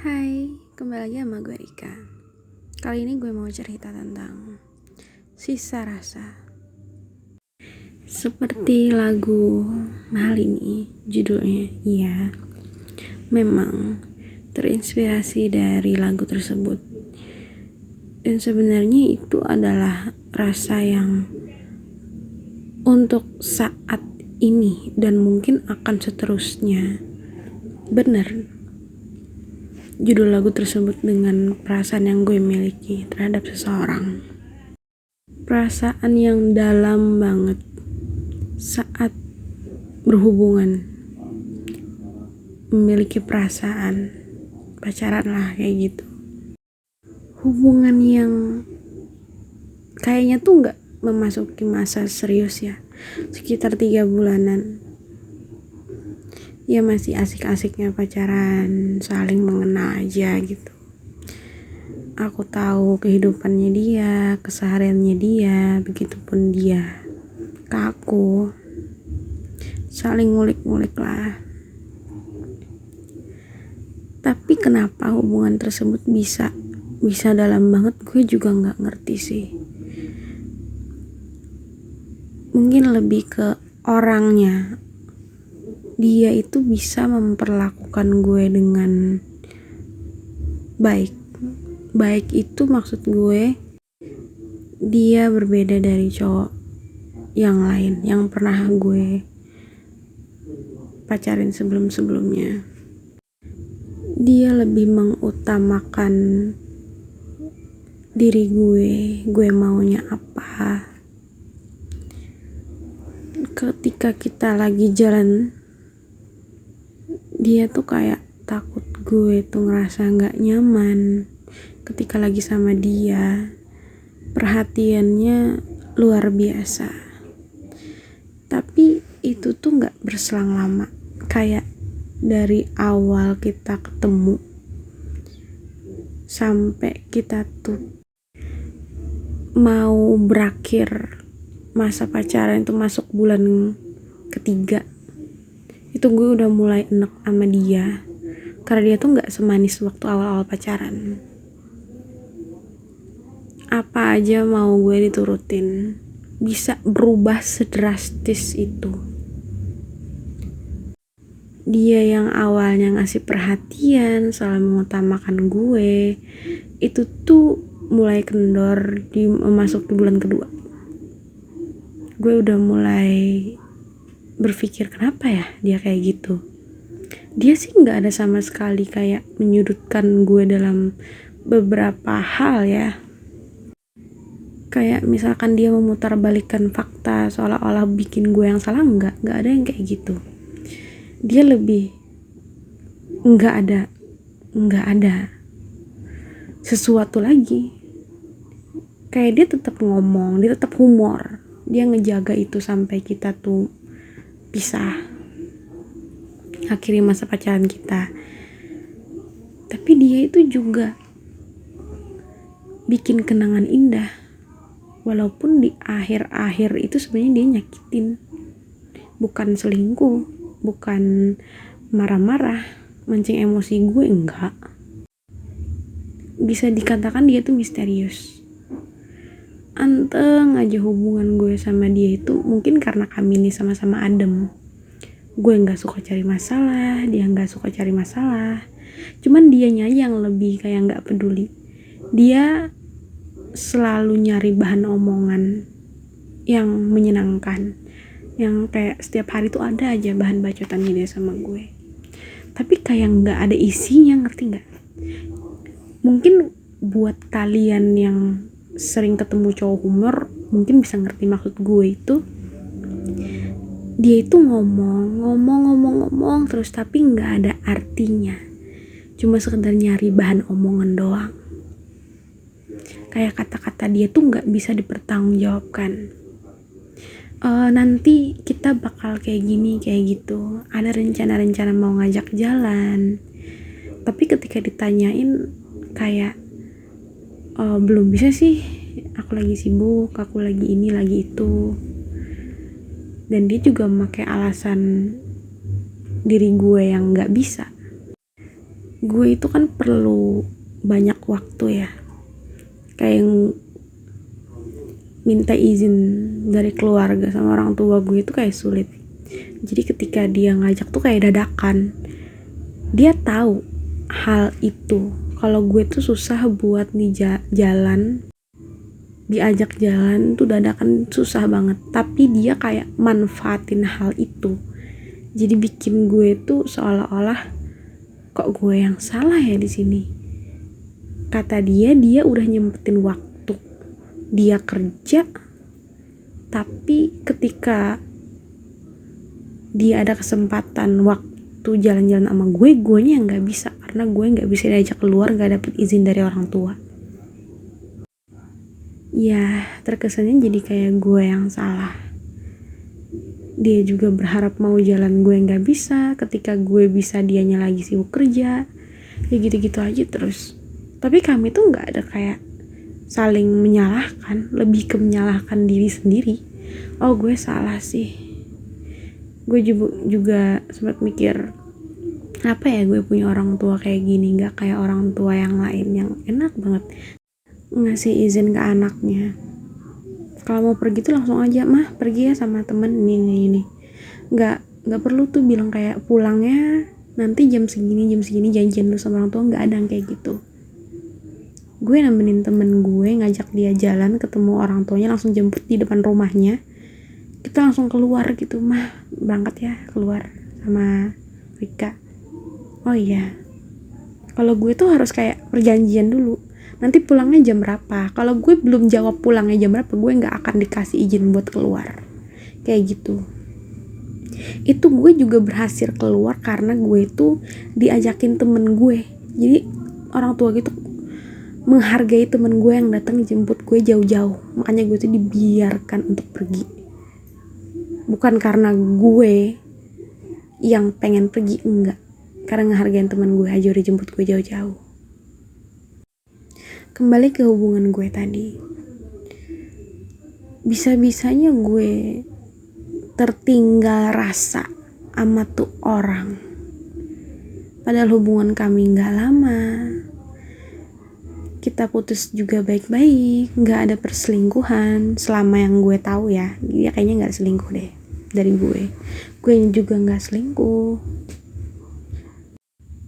Hai, kembali lagi sama gue Rika. Kali ini gue mau cerita tentang sisa rasa. Seperti lagu mahal ini, judulnya iya, memang terinspirasi dari lagu tersebut. Dan sebenarnya itu adalah rasa yang untuk saat ini dan mungkin akan seterusnya. Benar. Judul lagu tersebut dengan perasaan yang gue miliki terhadap seseorang. Perasaan yang dalam banget saat berhubungan. Memiliki perasaan. Pacaran lah kayak gitu. Hubungan yang kayaknya tuh gak memasuki masa serius ya. Sekitar 3 bulanan. Ya masih asik-asiknya pacaran, saling mengenal aja gitu. Aku tahu kehidupannya dia, kesehariannya dia, begitupun dia ke aku. Saling ngulik-ngulik lah. Tapi kenapa hubungan tersebut bisa dalam banget, gue juga gak ngerti sih. Mungkin lebih ke orangnya. Dia itu bisa memperlakukan gue dengan baik. Baik itu maksud gue, dia berbeda dari cowok yang lain yang pernah gue pacarin sebelum-sebelumnya. Dia lebih mengutamakan diri gue maunya apa. Ketika kita lagi jalan, dia tuh kayak takut gue tuh ngerasa gak nyaman ketika lagi sama dia. Perhatiannya luar biasa. Tapi itu tuh gak berselang lama. Kayak dari awal kita ketemu sampai kita tuh mau berakhir masa pacaran, itu masuk bulan ketiga, itu gue udah mulai enek sama dia karena dia tuh gak semanis waktu awal-awal pacaran. Apa aja mau gue diturutin, bisa berubah sedrastis itu. Dia yang awalnya ngasih perhatian, selalu mengutamakan gue, itu tuh mulai kendor di memasuki bulan kedua. Gue udah mulai berpikir kenapa ya dia kayak gitu. Dia sih gak ada sama sekali kayak menyudutkan gue dalam beberapa hal ya. Kayak misalkan dia memutarbalikkan fakta seolah-olah bikin gue yang salah, gak ada yang kayak gitu. Dia lebih gak ada sesuatu lagi. Kayak dia tetap ngomong, dia tetap humor, dia ngejaga itu sampai kita tuh pisah, akhiri masa pacaran kita. Tapi dia itu juga bikin kenangan indah, walaupun di akhir-akhir itu sebenarnya dia nyakitin. Bukan selingkuh, bukan marah-marah, mancing emosi gue, enggak. Bisa dikatakan dia tuh misterius. Anteng aja hubungan gue sama dia itu, mungkin karena kami ini sama-sama adem. Gue gak suka cari masalah, dia gak suka cari masalah. Cuman dianya yang lebih kayak gak peduli. Dia selalu nyari bahan omongan yang menyenangkan, yang kayak setiap hari tuh ada aja bahan bacotannya dia sama gue. tapi kayak nggak ada isinya, ngerti nggak? Mungkin buat kalian yang sering ketemu cowok humor mungkin bisa ngerti maksud gue. Itu dia itu ngomong terus tapi nggak ada artinya, cuma sekedar nyari bahan omongan doang. Kayak kata-kata dia tuh nggak bisa dipertanggungjawabkan. Nanti kita bakal kayak gini kayak gitu, ada rencana mau ngajak jalan, tapi ketika ditanyain kayak belum bisa sih, aku lagi sibuk, aku lagi ini lagi itu. Dan dia juga memakai alasan diri gue yang nggak bisa. Gue itu kan perlu banyak waktu ya, kayak yang minta izin dari keluarga sama orang tua gue itu kayak sulit. Jadi ketika dia ngajak tuh kayak dadakan. Dia tahu hal itu, kalau gue tuh susah buat jalan, diajak jalan tuh dadakan susah banget. Tapi dia kayak manfaatin hal itu, jadi bikin gue tuh seolah-olah kok gue yang salah ya di sini. Kata dia udah nyempetin waktu, dia kerja, tapi ketika dia ada kesempatan waktu jalan-jalan sama gue nya nggak bisa, karena gue nggak bisa diajak keluar, nggak dapet izin dari orang tua. Ya terkesannya jadi kayak gue yang salah. Dia juga berharap mau jalan, gue nggak bisa. Ketika gue bisa dianya lagi sibuk kerja. Ya gitu-gitu aja terus. Tapi kami tuh nggak ada kayak saling menyalahkan, lebih ke menyalahkan diri sendiri. Oh gue salah sih. Gue juga sempat mikir, apa ya gue punya orang tua kayak gini, nggak kayak orang tua yang lain yang enak banget ngasih izin ke anaknya. Kalau mau pergi tuh langsung aja, mah pergi ya sama temen ini. Nggak perlu tuh bilang kayak pulangnya nanti jam segini janjian dulu sama orang tua. Nggak ada yang kayak gitu. Gue nemenin temen gue, ngajak dia jalan, ketemu orang tuanya, langsung jemput di depan rumahnya, kita langsung keluar gitu. Mah berangkat ya keluar sama Rika. Oh iya, kalau gue tuh harus kayak perjanjian dulu, nanti pulangnya jam berapa. Kalau gue belum jawab pulangnya jam berapa, gue nggak akan dikasih izin buat keluar. Kayak gitu. Itu gue juga berhasil keluar karena gue tuh diajakin temen gue. Jadi orang tua gitu menghargai temen gue yang datang jemput gue jauh-jauh. Makanya gue tuh dibiarkan untuk pergi, bukan karena gue yang pengen pergi, enggak, karena ngehargain temen gue aja udah jemput gue jauh-jauh. Kembali ke hubungan gue tadi, bisa-bisanya gue tertinggal rasa sama tuh orang, padahal hubungan kami gak lama. Kita putus juga baik-baik, gak ada perselingkuhan selama yang gue tahu ya. Dia kayaknya gak selingkuh deh dari gue juga gak selingkuh.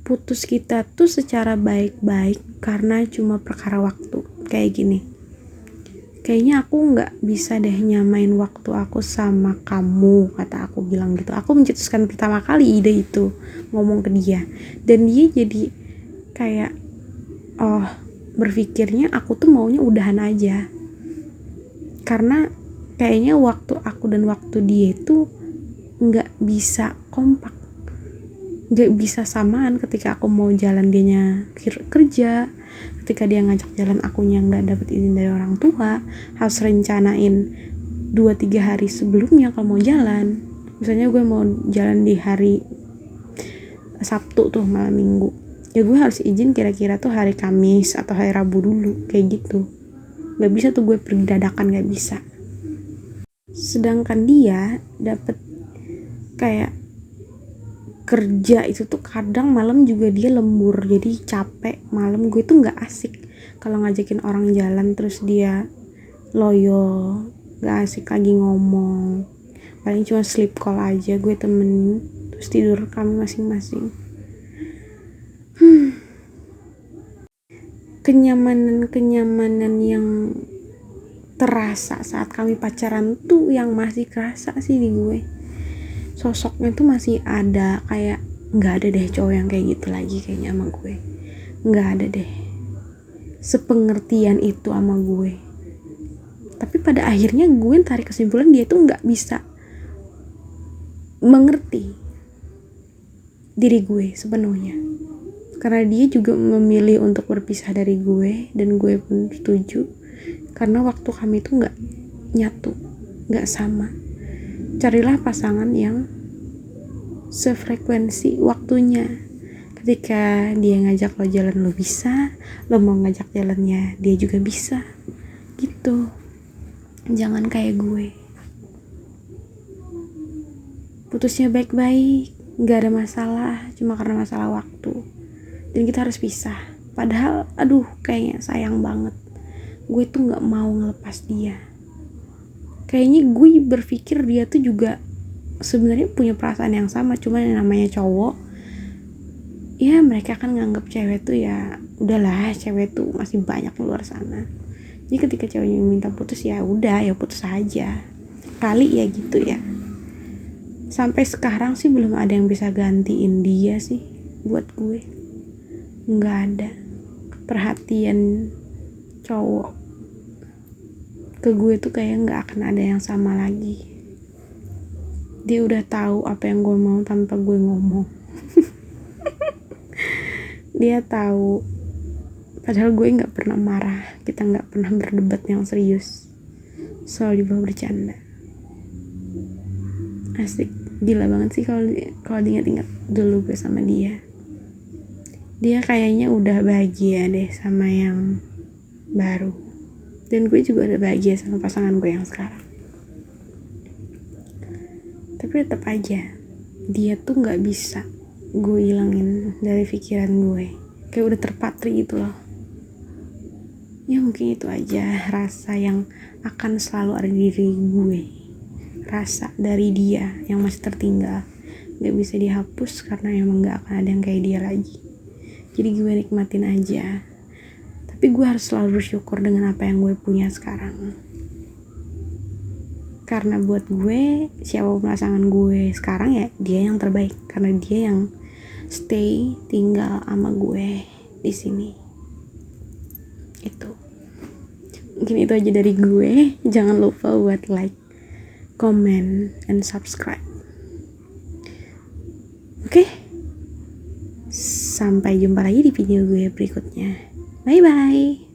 Putus kita tuh secara baik-baik karena cuma perkara waktu. Kayak gini, kayaknya aku gak bisa deh nyamain waktu aku sama kamu, kata aku bilang gitu. Aku mencetuskan pertama kali ide itu, ngomong ke dia. Dan dia jadi kayak berpikirnya aku tuh maunya udahan aja, karena kayaknya waktu aku dan waktu dia itu nggak bisa kompak, nggak bisa samaan. Ketika aku mau jalan dianya kerja, ketika dia ngajak jalan akunya nggak dapet izin dari orang tua, harus rencanain 2-3 hari sebelumnya kalau mau jalan. Misalnya gue mau jalan di hari Sabtu tuh malam minggu, ya gue harus izin kira-kira tuh hari Kamis atau hari Rabu dulu, kayak gitu. Gak bisa tuh gue pergi dadakan, gak bisa. Sedangkan dia dapet kayak kerja itu tuh kadang malam juga dia lembur, jadi capek malam. Gue tuh gak asik kalau ngajakin orang jalan terus dia loyo, gak asik lagi ngomong. Paling cuma sleep call aja, gue temenin terus tidur kami masing-masing. Kenyamanan yang terasa saat kami pacaran tuh yang masih kerasa sih di gue. Sosoknya tuh masih ada, kayak nggak ada deh cowok yang kayak gitu lagi kayaknya sama gue. Nggak ada deh sepengertian itu sama gue. Tapi pada akhirnya gue tarik kesimpulan dia tuh nggak bisa mengerti diri gue sepenuhnya, karena dia juga memilih untuk berpisah dari gue, dan gue pun setuju karena waktu kami tuh nggak nyatu, nggak sama. Carilah pasangan yang sefrekuensi waktunya. Ketika dia ngajak lo jalan, lo bisa, lo mau ngajak jalannya dia juga bisa gitu. Jangan kayak gue, putusnya baik-baik, nggak ada masalah, cuma karena masalah waktu, dan kita harus pisah. Padahal aduh kayaknya sayang banget, gue tuh nggak mau ngelepas dia. Kayaknya gue berpikir dia tuh juga sebenarnya punya perasaan yang sama, cuman yang namanya cowok ya, mereka kan nganggap cewek tuh ya udahlah, cewek tuh masih banyak di luar sana. Jadi ketika ceweknya minta putus ya udah, ya putus aja kali ya gitu ya. Sampai sekarang sih belum ada yang bisa gantiin dia sih buat gue. Nggak ada perhatian cowok ke gue tuh kayak nggak akan ada yang sama lagi. Dia udah tahu apa yang gue mau tanpa gue ngomong. Dia tahu, padahal gue nggak pernah marah, kita nggak pernah berdebat yang serius, selalu dibawa bercanda. Asik, gila banget sih kalau diingat-ingat dulu gue sama dia. Dia kayaknya udah bahagia deh sama yang baru, dan gue juga udah bahagia sama pasangan gue yang sekarang. Tapi tetap aja dia tuh nggak bisa gue hilangin dari pikiran gue, kayak udah terpatri gitu loh. Ya mungkin itu aja rasa yang akan selalu ada di diri gue, rasa dari dia yang masih tertinggal, gak bisa dihapus karena emang gak akan ada yang kayak dia lagi. Jadi gue nikmatin aja, tapi gue harus selalu bersyukur dengan apa yang gue punya sekarang. Karena buat gue, siapa pasangan gue sekarang ya dia yang terbaik, karena dia yang stay tinggal sama gue di sini. Itu mungkin itu aja dari gue. Jangan lupa buat like, comment, and subscribe. Oke? Sampai jumpa lagi di video gue berikutnya. Bye bye.